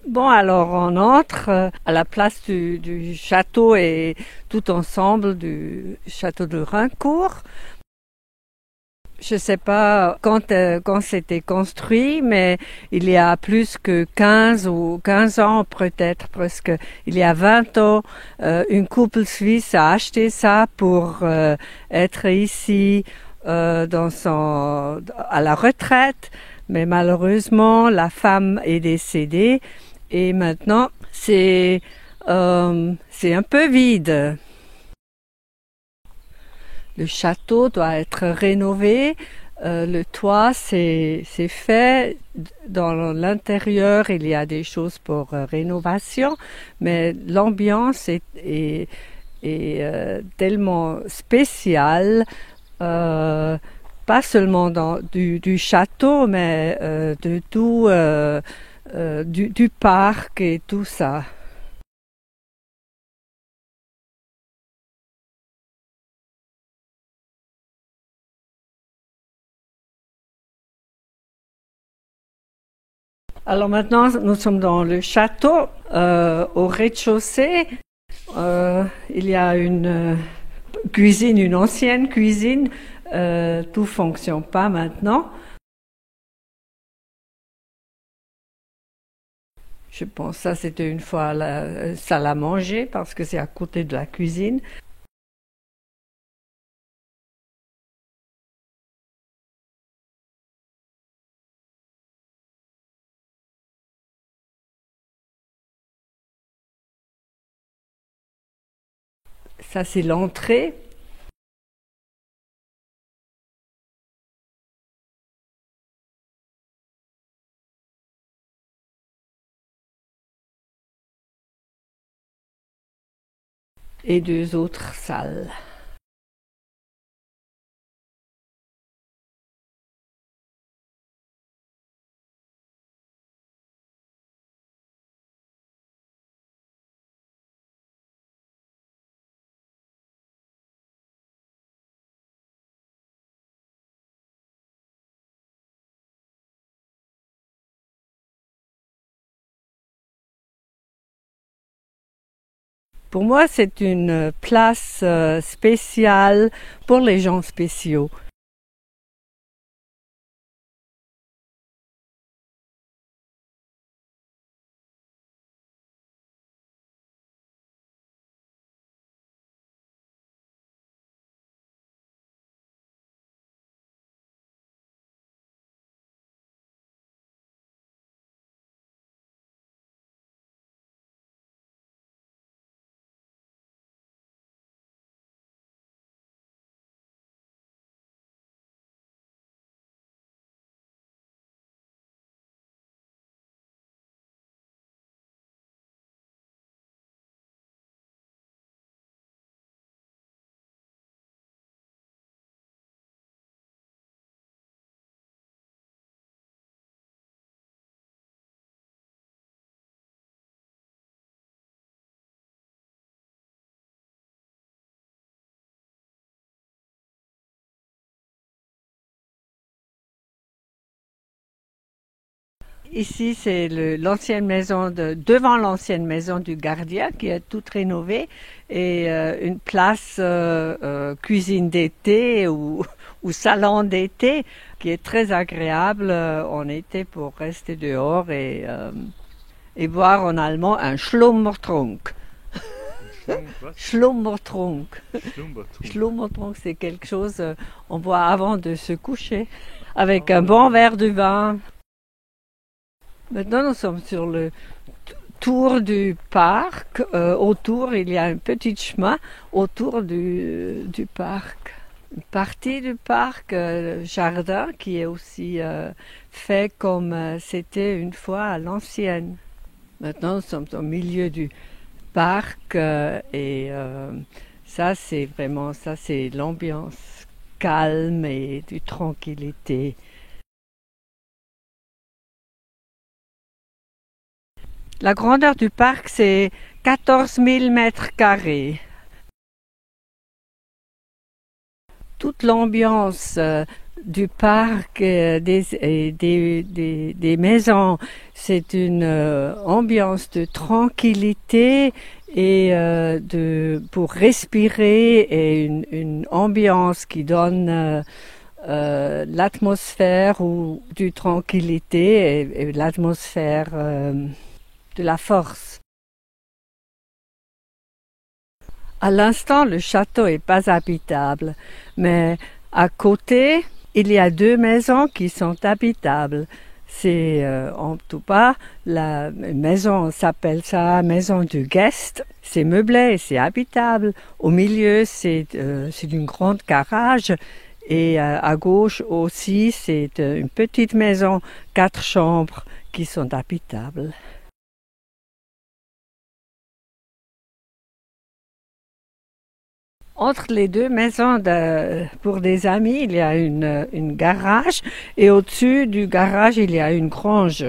Bon, alors on entre à la place du château et tout ensemble du château de Raincourt. Je ne sais pas quand c'était construit, mais il y a plus que 15 ou 15 ans, peut-être presque, il y a 20 ans, une couple suisse a acheté ça pour être ici à la retraite. Mais malheureusement, la femme est décédée et maintenant c'est un peu vide. Le château doit être rénové. Le toit, c'est fait. Dans l'intérieur, il y a des choses pour rénovation, mais l'ambiance est tellement spéciale, pas seulement du château, mais de tout, du parc et tout ça. Alors maintenant, nous sommes dans le château. Au rez-de-chaussée, il y a une cuisine, une ancienne cuisine. Tout fonctionne pas maintenant. Je pense que ça c'était une fois la salle à manger parce que c'est à côté de la cuisine. Ça c'est l'entrée et deux autres salles. Pour moi, c'est une place spéciale pour les gens spéciaux. Ici, c'est l'ancienne maison devant l'ancienne maison du gardien qui est toute rénovée et une place cuisine d'été ou salon d'été qui est très agréable en été pour rester dehors et boire en allemand un Schlummertrunk. Schlummertrunk. Schlummertrunk, c'est quelque chose on boit avant de se coucher avec un bon verre de vin. Maintenant, nous sommes sur le tour du parc. Autour, il y a un petit chemin autour du parc. Une partie du parc, jardin, qui est aussi fait comme c'était une fois à l'ancienne. Maintenant, nous sommes au milieu du parc et ça, c'est vraiment ça, c'est l'ambiance calme et de tranquillité. La grandeur du parc, c'est 14 000 mètres carrés. Toute l'ambiance du parc des maisons. C'est une ambiance de tranquillité et pour respirer et une ambiance qui donne l'atmosphère ou du tranquillité et l'atmosphère de la force. À l'instant, le château est pas habitable, mais à côté, il y a 2 maisons qui sont habitables. C'est en tout cas, la maison s'appelle ça maison du guest. C'est meublé, c'est habitable. Au milieu, c'est une grande garage. Et à gauche aussi, c'est une petite maison, 4 chambres qui sont habitables. Entre les 2 maisons pour des amis, il y a une garage et au-dessus du garage, il y a une grange.